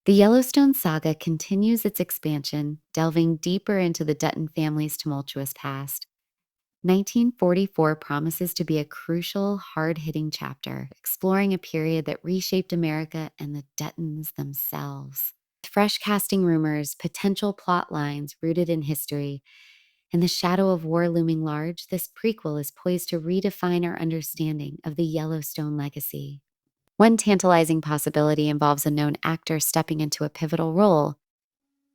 The Yellowstone saga continues its expansion, delving deeper into the Dutton family's tumultuous past. 1944 promises to be a crucial, hard-hitting chapter, exploring a period that reshaped America and the Duttons themselves. With fresh casting rumors, potential plot lines rooted in history, and the shadow of war looming large, this prequel is poised to redefine our understanding of the Yellowstone legacy. One tantalizing possibility involves a known actor stepping into a pivotal role,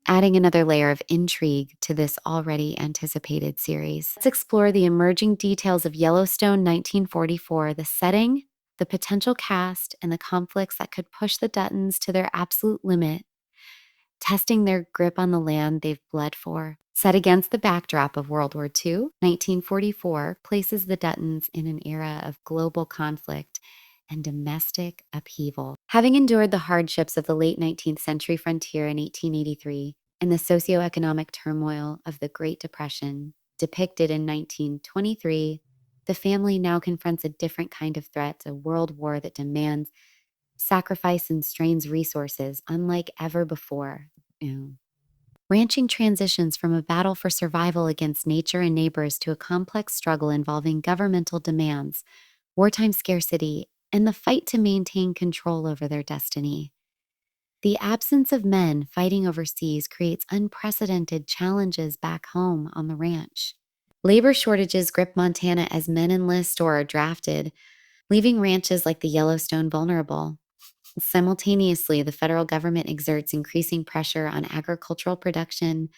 adding another layer of intrigue to this already anticipated series. Let's explore the emerging details of Yellowstone 1944, the setting, the potential cast, and the conflicts that could push the Duttons to their absolute limit, testing their grip on the land they've bled for. Set against the backdrop of World War II, 1944 places the Duttons in an era of global conflict and domestic upheaval. Having endured the hardships of the late 19th century frontier in 1883 and the socioeconomic turmoil of the Great Depression depicted in 1923, the family now confronts a different kind of threat, a world war that demands sacrifice and strains resources unlike ever before. Ranching transitions from a battle for survival against nature and neighbors to a complex struggle involving governmental demands, wartime scarcity, and the fight to maintain control over their destiny. The absence of men fighting overseas creates unprecedented challenges back home on the ranch. Labor shortages grip Montana as men enlist or are drafted, leaving ranches like the Yellowstone vulnerable. Simultaneously, the federal government exerts increasing pressure on agricultural production,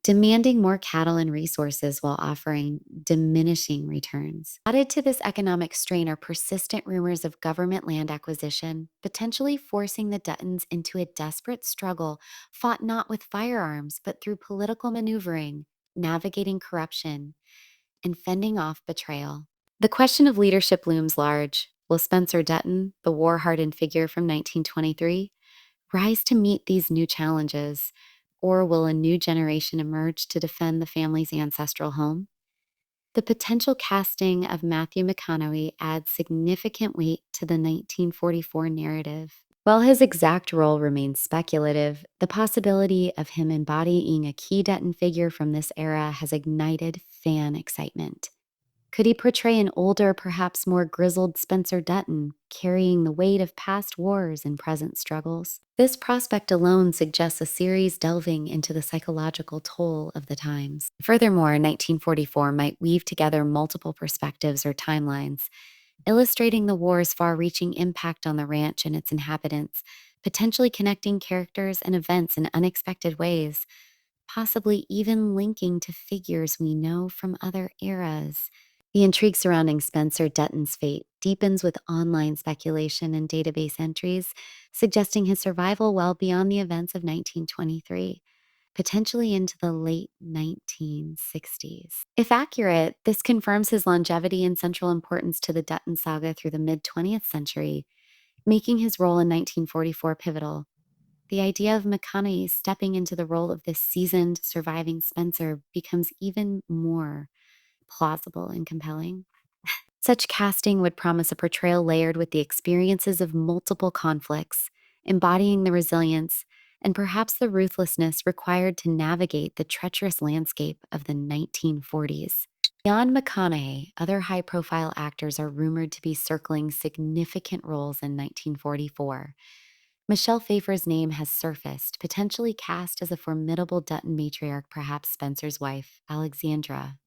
demanding more cattle and resources while offering diminishing returns. Added to this economic strain are persistent rumors of government land acquisition, potentially forcing the Duttons into a desperate struggle fought not with firearms, but through political maneuvering, navigating corruption, and fending off betrayal. The question of leadership looms large. Will Spencer Dutton, the war-hardened figure from 1923, rise to meet these new challenges, or will a new generation emerge to defend the family's ancestral home? The potential casting of Matthew McConaughey adds significant weight to the 1944 narrative. While his exact role remains speculative, the possibility of him embodying a key Dutton figure from this era has ignited fan excitement. Could he portray an older, perhaps more grizzled Spencer Dutton, carrying the weight of past wars and present struggles? This prospect alone suggests a series delving into the psychological toll of the times. Furthermore, 1944 might weave together multiple perspectives or timelines, illustrating the war's far-reaching impact on the ranch and its inhabitants, potentially connecting characters and events in unexpected ways, possibly even linking to figures we know from other eras. The intrigue surrounding Spencer Dutton's fate deepens with online speculation and database entries, suggesting his survival well beyond the events of 1923, potentially into the late 1960s. If accurate, this confirms his longevity and central importance to the Dutton saga through the mid-20th century, making his role in 1944 pivotal. The idea of McConaughey stepping into the role of this seasoned, surviving Spencer becomes even more plausible and compelling. Such casting would promise a portrayal layered with the experiences of multiple conflicts, embodying the resilience and perhaps the ruthlessness required to navigate the treacherous landscape of the 1940s. Beyond McConaughey, other high-profile actors are rumored to be circling significant roles in 1944. Michelle Pfeiffer's name has surfaced, potentially cast as a formidable Dutton matriarch, perhaps Spencer's wife, Alexandra,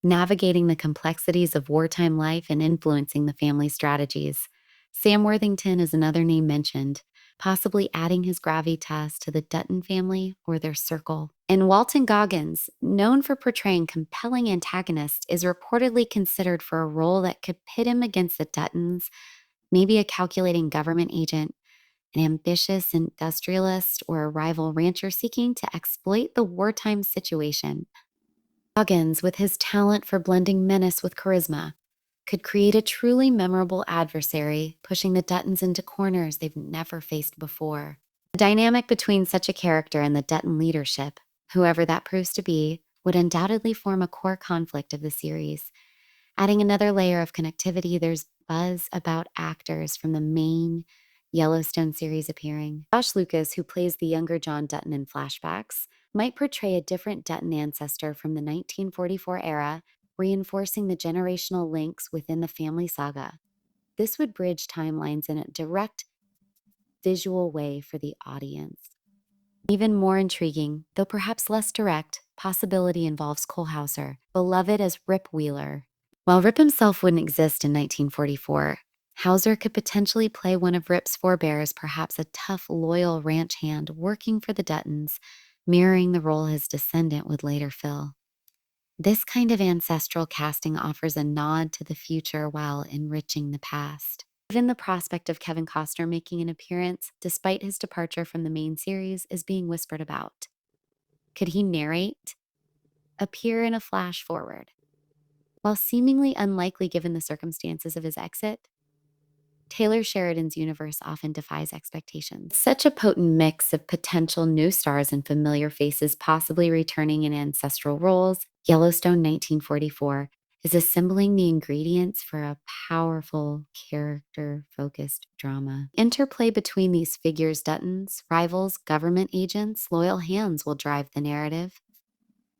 navigating the complexities of wartime life and influencing the family's strategies. Sam Worthington is another name mentioned, possibly adding his gravitas to the Dutton family or their circle. And Walton Goggins, known for portraying compelling antagonists, is reportedly considered for a role that could pit him against the Duttons, maybe a calculating government agent, an ambitious industrialist, or a rival rancher seeking to exploit the wartime situation. Goggins, with his talent for blending menace with charisma, could create a truly memorable adversary, pushing the Duttons into corners they've never faced before. The dynamic between such a character and the Dutton leadership, whoever that proves to be, would undoubtedly form a core conflict of the series. Adding another layer of connectivity, there's buzz about actors from the main Yellowstone series appearing. Josh Lucas, who plays the younger John Dutton in flashbacks, might portray a different Dutton ancestor from the 1944 era, reinforcing the generational links within the family saga. This would bridge timelines in a direct visual way for the audience. Even more intriguing, though perhaps less direct, possibility involves Cole Hauser, beloved as Rip Wheeler. While Rip himself wouldn't exist in 1944, Hauser could potentially play one of Rip's forebears, perhaps a tough, loyal ranch hand working for the Duttons, mirroring the role his descendant would later fill. This kind of ancestral casting offers a nod to the future while enriching the past. Even the prospect of Kevin Costner making an appearance, despite his departure from the main series, is being whispered about. Could he narrate? Appear in a flash forward? While seemingly unlikely given the circumstances of his exit, Taylor Sheridan's universe often defies expectations. Such a potent mix of potential new stars and familiar faces possibly returning in ancestral roles, Yellowstone 1944 is assembling the ingredients for a powerful, character-focused drama. Interplay between these figures, Duttons, rivals, government agents, loyal hands will drive the narrative.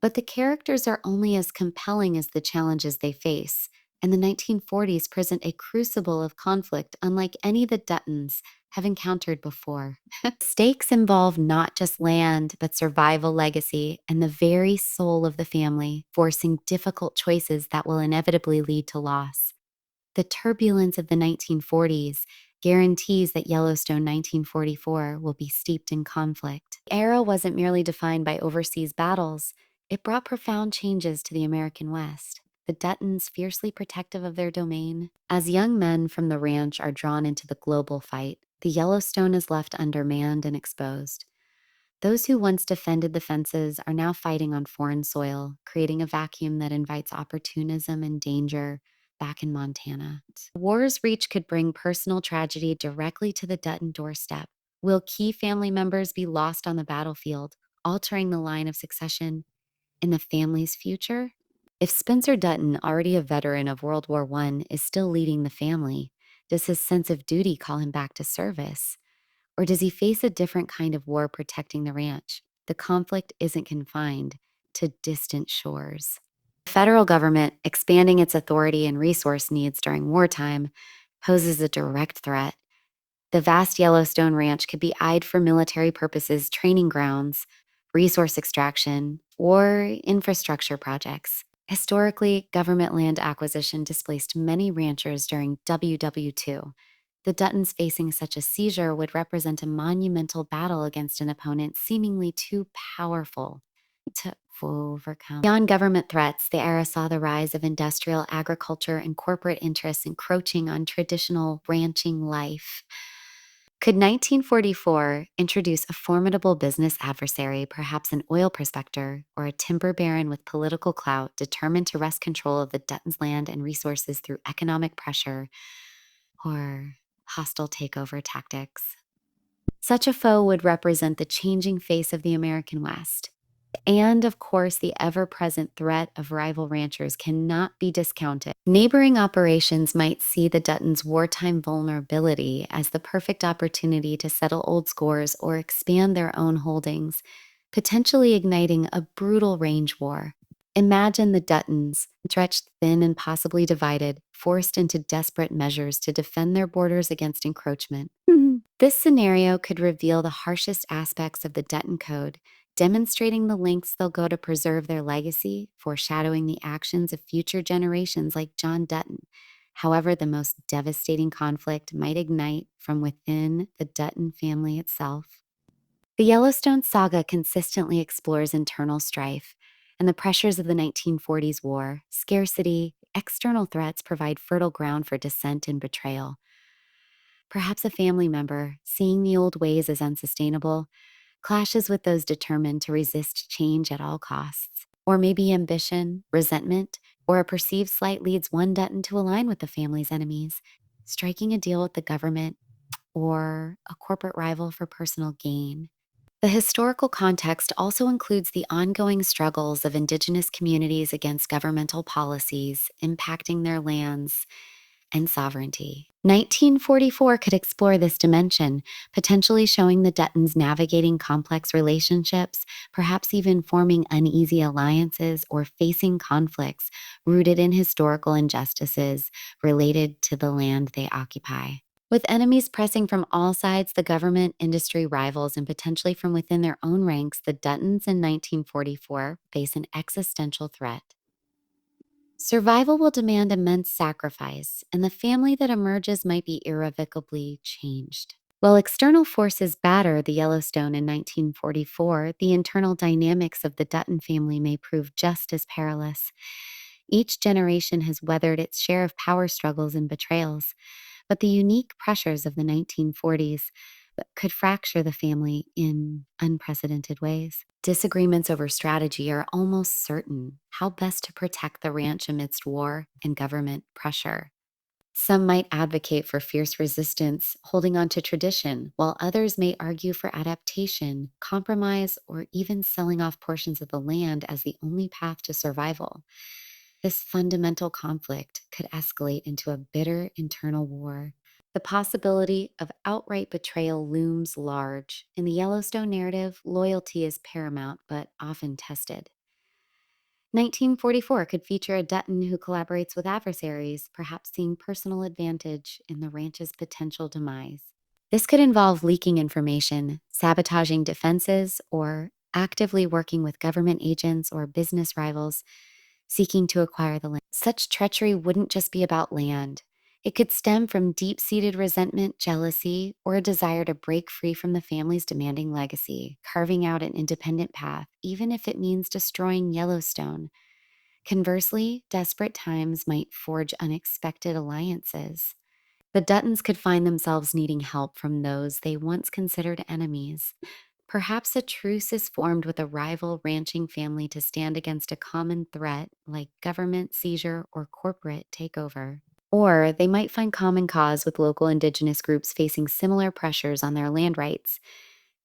But the characters are only as compelling as the challenges they face, and the 1940s present a crucible of conflict unlike any the Duttons have encountered before. Stakes involve not just land, but survival, legacy, and the very soul of the family, forcing difficult choices that will inevitably lead to loss. The turbulence of the 1940s guarantees that Yellowstone 1944 will be steeped in conflict. The era wasn't merely defined by overseas battles. It brought profound changes to the American West. The Duttons, fiercely protective of their domain. As young men from the ranch are drawn into the global fight, the Yellowstone is left undermanned and exposed. Those who once defended the fences are now fighting on foreign soil, creating a vacuum that invites opportunism and danger back in Montana. The war's reach could bring personal tragedy directly to the Dutton doorstep. Will key family members be lost on the battlefield, altering the line of succession in the family's future? If Spencer Dutton, already a veteran of World War I, is still leading the family, does his sense of duty call him back to service? Or does he face a different kind of war protecting the ranch? The conflict isn't confined to distant shores. The federal government, expanding its authority and resource needs during wartime, poses a direct threat. The vast Yellowstone Ranch could be eyed for military purposes, training grounds, resource extraction, or infrastructure projects. Historically, government land acquisition displaced many ranchers during WW2. The Duttons facing such a seizure would represent a monumental battle against an opponent seemingly too powerful to overcome. Beyond government threats, the era saw the rise of industrial agriculture and corporate interests encroaching on traditional ranching life. Could 1944 introduce a formidable business adversary, perhaps an oil prospector or a timber baron with political clout determined to wrest control of the Duttons' land and resources through economic pressure or hostile takeover tactics? Such a foe would represent the changing face of the American West. And of course, the ever-present threat of rival ranchers cannot be discounted. Neighboring operations might see the Duttons' wartime vulnerability as the perfect opportunity to settle old scores or expand their own holdings, potentially igniting a brutal range war. Imagine the Duttons, stretched thin and possibly divided, forced into desperate measures to defend their borders against encroachment. This scenario could reveal the harshest aspects of the Dutton Code, demonstrating the lengths they'll go to preserve their legacy, foreshadowing the actions of future generations like John Dutton. However, the most devastating conflict might ignite from within the Dutton family itself. The Yellowstone saga consistently explores internal strife and the pressures of the 1940s war. Scarcity, external threats provide fertile ground for dissent and betrayal. Perhaps a family member, seeing the old ways as unsustainable, clashes with those determined to resist change at all costs. Or maybe ambition, resentment, or a perceived slight leads one Dutton to align with the family's enemies, striking a deal with the government or a corporate rival for personal gain. The historical context also includes the ongoing struggles of indigenous communities against governmental policies impacting their lands and sovereignty. 1944 could explore this dimension, potentially showing the Duttons navigating complex relationships, perhaps even forming uneasy alliances or facing conflicts rooted in historical injustices related to the land they occupy. With enemies pressing from all sides, the government, industry rivals, and potentially from within their own ranks, the Duttons in 1944 face an existential threat. Survival will demand immense sacrifice, and the family that emerges might be irrevocably changed. While external forces batter the Yellowstone in 1944, the internal dynamics of the Dutton family may prove just as perilous. Each generation has weathered its share of power struggles and betrayals, but the unique pressures of the 1940s could fracture the family in unprecedented ways. Disagreements over strategy are almost certain. How best to protect the ranch amidst war and government pressure. Some might advocate for fierce resistance, holding on to tradition, while others may argue for adaptation, compromise, or even selling off portions of the land as the only path to survival. This fundamental conflict could escalate into a bitter internal war. The possibility of outright betrayal looms large. In the Yellowstone narrative, loyalty is paramount but often tested. 1944 could feature a Dutton who collaborates with adversaries, perhaps seeing personal advantage in the ranch's potential demise. This could involve leaking information, sabotaging defenses, or actively working with government agents or business rivals seeking to acquire the land. Such treachery wouldn't just be about land. It could stem from deep-seated resentment, jealousy, or a desire to break free from the family's demanding legacy, carving out an independent path, even if it means destroying Yellowstone. Conversely, desperate times might forge unexpected alliances. The Duttons could find themselves needing help from those they once considered enemies. Perhaps a truce is formed with a rival ranching family to stand against a common threat like government seizure or corporate takeover. Or they might find common cause with local indigenous groups facing similar pressures on their land rights,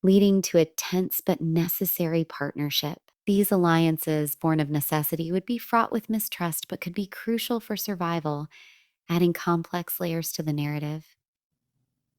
leading to a tense but necessary partnership. These alliances, born of necessity, would be fraught with mistrust but could be crucial for survival, adding complex layers to the narrative.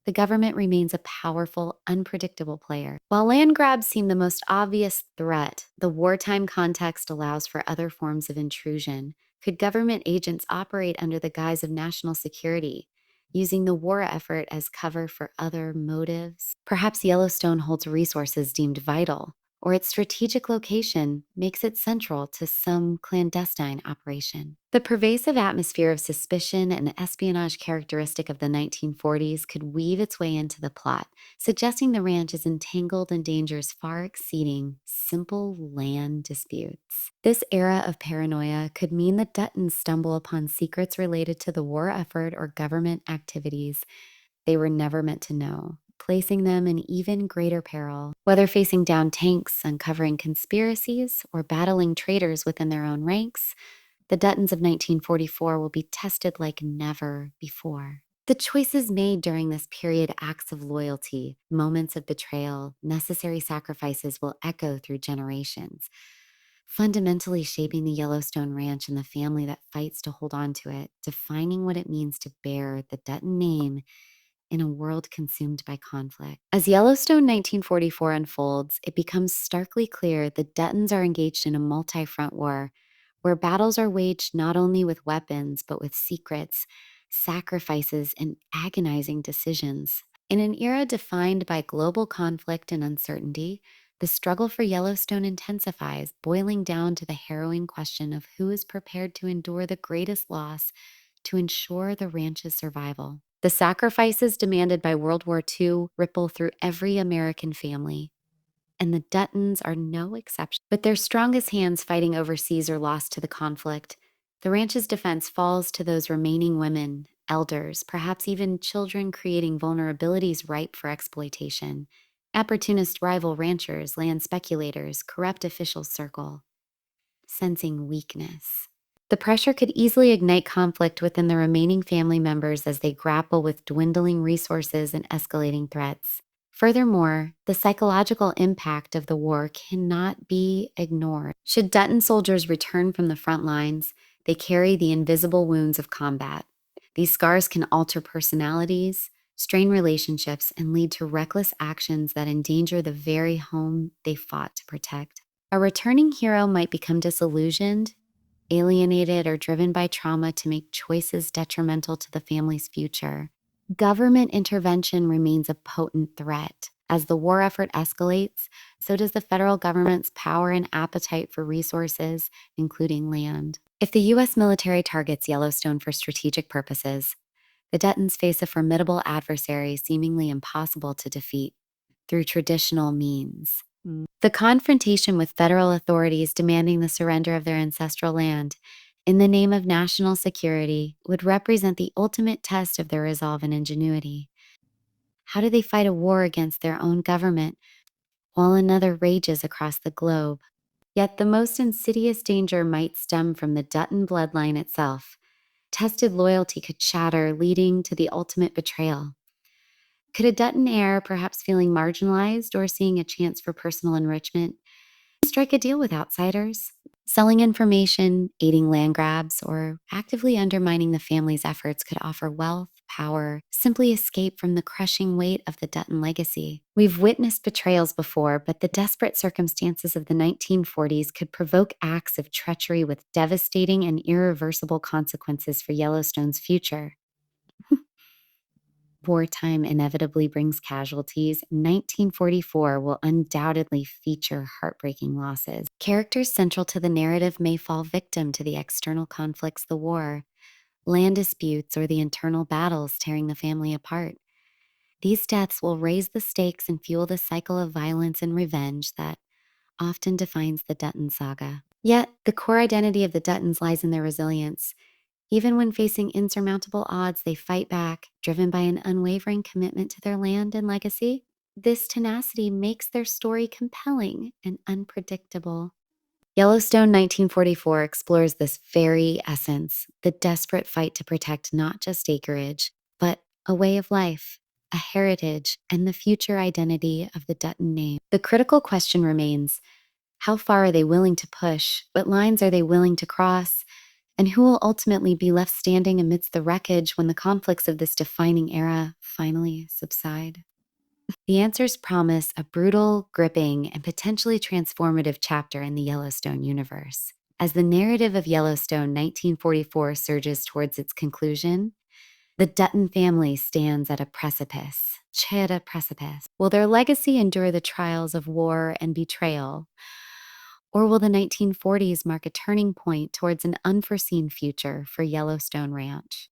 The government remains a powerful, unpredictable player. While land grabs seem the most obvious threat, the wartime context allows for other forms of intrusion. Could government agents operate under the guise of national security, using the war effort as cover for other motives? Perhaps Yellowstone holds resources deemed vital, or its strategic location makes it central to some clandestine operation. The pervasive atmosphere of suspicion and espionage characteristic of the 1940s could weave its way into the plot, suggesting the ranch is entangled in dangers far exceeding simple land disputes. This era of paranoia could mean the Duttons stumble upon secrets related to the war effort or government activities they were never meant to know, placing them in even greater peril. Whether facing down tanks, uncovering conspiracies, or battling traitors within their own ranks, the Duttons of 1944 will be tested like never before. The choices made during this period, acts of loyalty, moments of betrayal, necessary sacrifices will echo through generations, fundamentally shaping the Yellowstone Ranch and the family that fights to hold on to it, defining what it means to bear the Dutton name in a world consumed by conflict. As Yellowstone 1944 unfolds, it becomes starkly clear the Duttons are engaged in a multi-front war, where battles are waged not only with weapons, but with secrets, sacrifices, and agonizing decisions. In an era defined by global conflict and uncertainty, the struggle for Yellowstone intensifies, boiling down to the harrowing question of who is prepared to endure the greatest loss to ensure the ranch's survival. The sacrifices demanded by World War II ripple through every American family, and the Duttons are no exception. With their strongest hands fighting overseas or lost to the conflict, the ranch's defense falls to those remaining women, elders, perhaps even children, creating vulnerabilities ripe for exploitation. Opportunist rival ranchers, land speculators, corrupt officials circle, sensing weakness. The pressure could easily ignite conflict within the remaining family members as they grapple with dwindling resources and escalating threats. Furthermore, the psychological impact of the war cannot be ignored. Should Dutton soldiers return from the front lines, they carry the invisible wounds of combat. These scars can alter personalities, strain relationships, and lead to reckless actions that endanger the very home they fought to protect. A returning hero might become disillusioned, alienated, or driven by trauma to make choices detrimental to the family's future. Government intervention remains a potent threat. As the war effort escalates, so does the federal government's power and appetite for resources, including land. If the U.S. military targets Yellowstone for strategic purposes, the Duttons face a formidable adversary seemingly impossible to defeat through traditional means. The confrontation with federal authorities demanding the surrender of their ancestral land in the name of national security would represent the ultimate test of their resolve and ingenuity. How do they fight a war against their own government while another rages across the globe? Yet the most insidious danger might stem from the Dutton bloodline itself. Tested loyalty could shatter, leading to the ultimate betrayal. Could a Dutton heir, perhaps feeling marginalized or seeing a chance for personal enrichment, strike a deal with outsiders? Selling information, aiding land grabs, or actively undermining the family's efforts could offer wealth, power, simply escape from the crushing weight of the Dutton legacy. We've witnessed betrayals before, but the desperate circumstances of the 1940s could provoke acts of treachery with devastating and irreversible consequences for Yellowstone's future. Wartime inevitably brings casualties. 1944 will undoubtedly feature heartbreaking losses. Characters central to the narrative may fall victim to the external conflicts, the war, land disputes, or the internal battles tearing the family apart. These deaths will raise the stakes and fuel the cycle of violence and revenge that often defines the Dutton saga. Yet, the core identity of the Duttons lies in their resilience. Even when facing insurmountable odds, they fight back, driven by an unwavering commitment to their land and legacy. This tenacity makes their story compelling and unpredictable. Yellowstone 1944 explores this very essence, the desperate fight to protect not just acreage, but a way of life, a heritage, and the future identity of the Dutton name. The critical question remains, how far are they willing to push? What lines are they willing to cross? And who will ultimately be left standing amidst the wreckage when the conflicts of this defining era finally subside? The answers promise a brutal, gripping, and potentially transformative chapter in the Yellowstone universe. As the narrative of Yellowstone 1944 surges towards its conclusion, the Dutton family stands at a precipice. Cheta precipice. Will their legacy endure the trials of war and betrayal? Or will the 1940s mark a turning point towards an unforeseen future for Yellowstone Ranch?